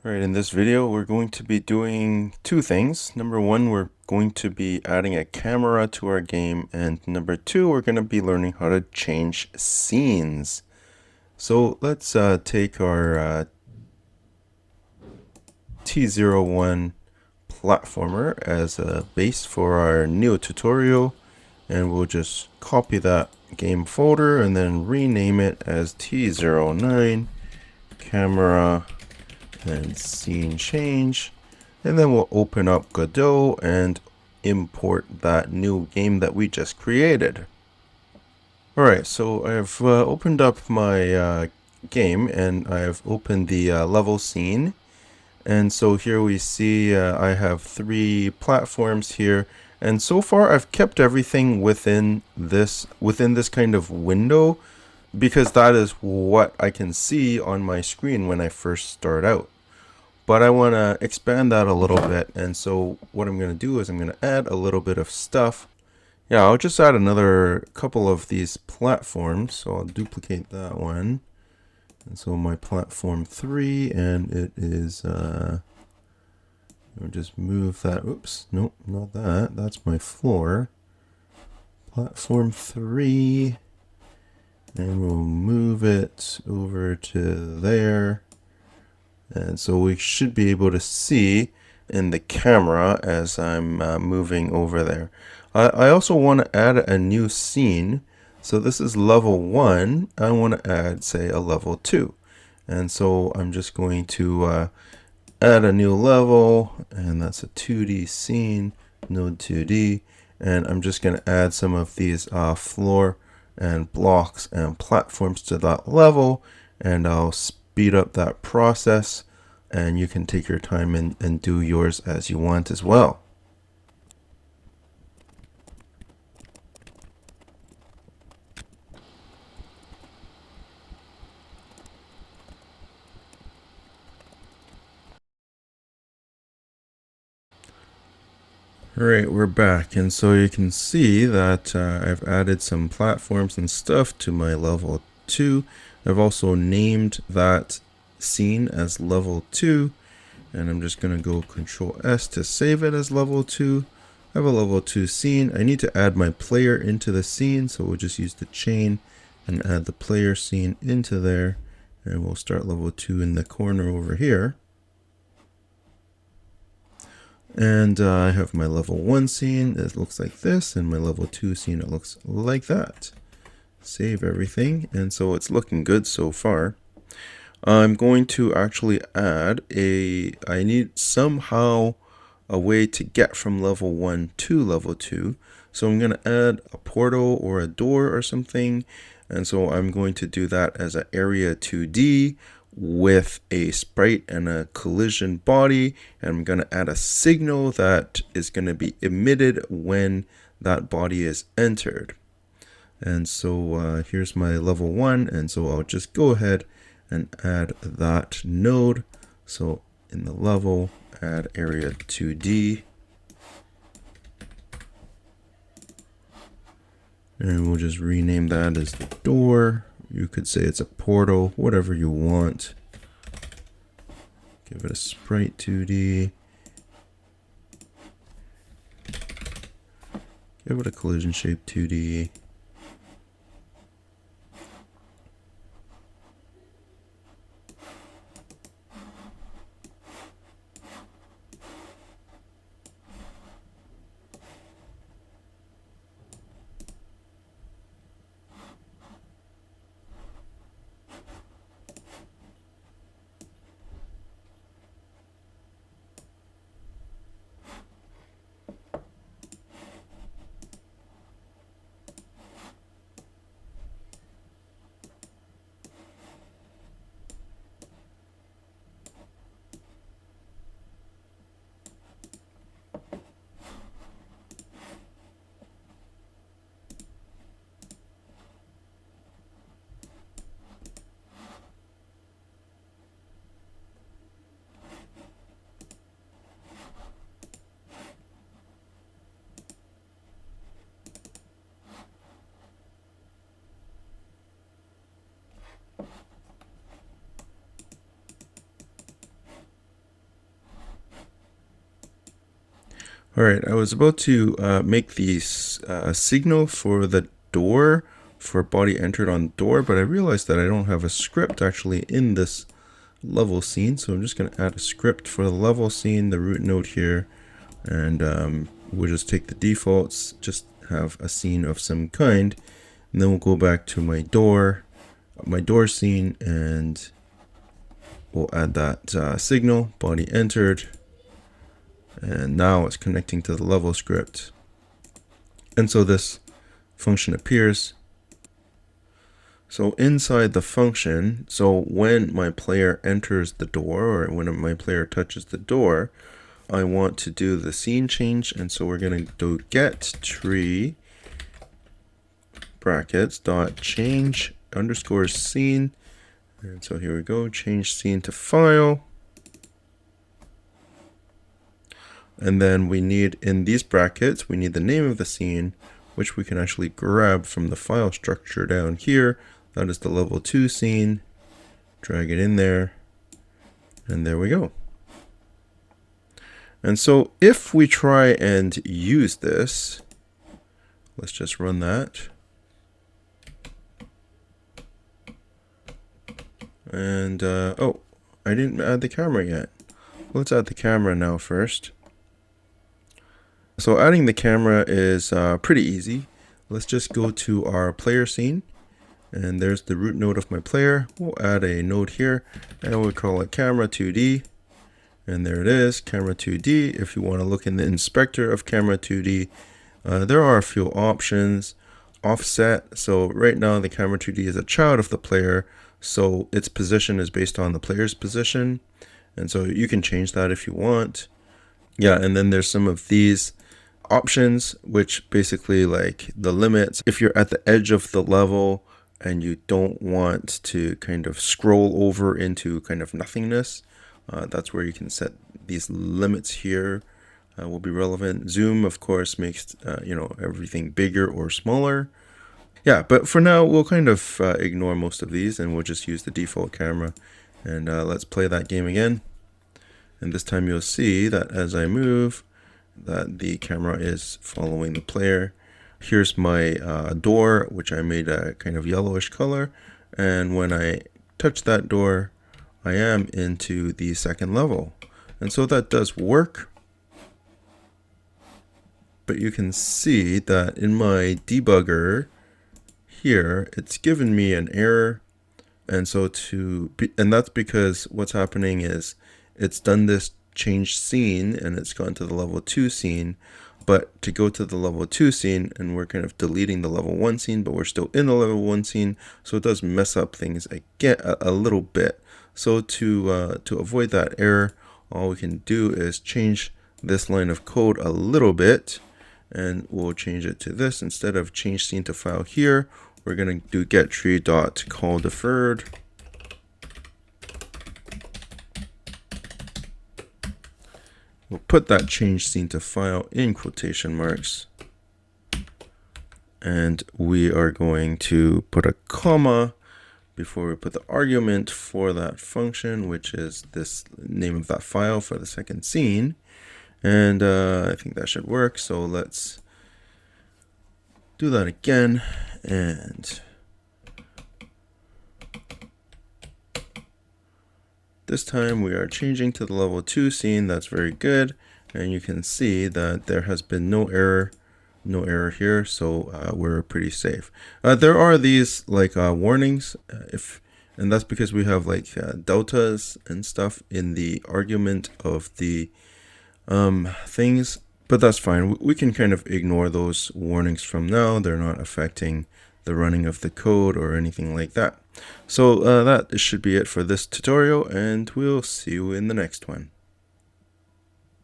Alright, in this video, we're going to be doing two things. Number one, we're going to be adding a camera to our game, and number two, we're going to be learning how to change scenes. So let's take our T01 platformer as a base for our new tutorial, and we'll just copy that game folder and then rename it as T09 camera and scene change, and then we'll open up Godot and import that new game that we just created. Alright, so I've opened up my game, and I've opened the level scene, and so here we see I have three platforms here, and so far I've kept everything within this kind of window, because that is what I can see on my screen when I first start out. But I want to expand that a little bit, and so what I'm going to do is I'm going to add a little bit of stuff. Yeah, I'll just add another couple of these platforms, so I'll duplicate that one. And so my platform 3, and it is, I'll just move that, oops, nope, not that, that's my floor. Platform 3, and we'll move it over to there. And so we should be able to see in the camera as I'm moving over there. I also want to add a new scene. So this is level 1. I want to add, say, a level 2. And so I'm just going to add a new level, and that's a 2D scene, node 2D. And I'm just going to add some of these floor and blocks and platforms to that level, and I'll speed up that process, and you can take your time and do yours as you want as well. Alright, we're back, and so you can see that I've added some platforms and stuff to my level 2. I've also named that scene as level 2, and I'm just going to go Control S to save it as level 2. I have a level 2 scene. I need to add my player into the scene, so we'll just use the chain and add the player scene into there, and we'll start level 2 in the corner over here. And I have my level 1 scene, it looks like this, and my level 2 scene, it looks like that. Save everything, and so it's looking good so far. I'm going to actually add I need somehow a way to get from level 1 to level 2. So I'm going to add a portal or a door or something, and so I'm going to do that as an area 2D with a sprite and a collision body, and I'm going to add a signal that is going to be emitted when that body is entered. And so here's my level 1, and so I'll just go ahead and add that node. So in the level, add area 2D, and we'll just rename that as the door. You could say it's a portal, whatever you want. Give it a sprite 2D. Give it a collision shape 2D. Alright, I was about to make the signal for the door for body entered on door, but I realized that I don't have a script actually in this level scene, so I'm just going to add a script for the level scene, the root node here, and we'll just take the defaults, just have a scene of some kind, and then we'll go back to my door scene, and we'll add that signal, body entered. And now it's connecting to the level script. And so this function appears. So inside the function, so when my player enters the door, or when my player touches the door, I want to do the scene change. And so we're going to do get tree brackets dot change underscore scene. And so here we go, change scene to file. And then we need, in these brackets, we need the name of the scene, which we can actually grab from the file structure down here. That is the level 2 scene. Drag it in there. And there we go. And so if we try and use this, let's just run that. And, oh, I didn't add the camera yet. Let's add the camera now first. So adding the camera is pretty easy. Let's just go to our player scene, and there's the root node of my player. We'll add a node here, and we'll call it camera 2D. And there it is, camera 2D. If you want to look in the inspector of camera 2D, there are a few options. Offset, so right now the camera 2D is a child of the player, so its position is based on the player's position. And so you can change that if you want. Yeah, and then there's some of these options, which basically like the limits. If you're at the edge of the level and you don't want to kind of scroll over into kind of nothingness, that's where you can set these limits here. Will be relevant. Zoom, of course, makes everything bigger or smaller. Yeah, but for now we'll kind of ignore most of these, and we'll just use the default camera. And let's play that game again. And this time you'll see that as I move, that the camera is following the player. Here's my door, which I made a kind of yellowish color. And when I touch that door, I am into the second level. And so that does work. But you can see that in my debugger here, it's given me an error. And so and that's because what's happening is it's done this change scene and it's gone to the level 2 scene, but to go to the level 2 scene, and we're kind of deleting the level 1 scene, but we're still in the level 1 scene, so it does mess up things again a little bit. So to avoid that error, all we can do is change this line of code a little bit, and we'll change it to this. Instead of change scene to file here, we're going to do get tree dot call deferred. We'll put that change scene to file in quotation marks. And we are going to put a comma before we put the argument for that function, which is this name of that file for the second scene. And I think that should work. So let's do that again. And this time we are changing to the level 2 scene. That's very good. And you can see that there has been no error here, so we're pretty safe. There are these like warnings, and that's because we have like deltas and stuff in the argument of the things, but that's fine. We can kind of ignore those warnings from now. They're not affecting the running of the code or anything like that. So that should be it for this tutorial, and we'll see you in the next one.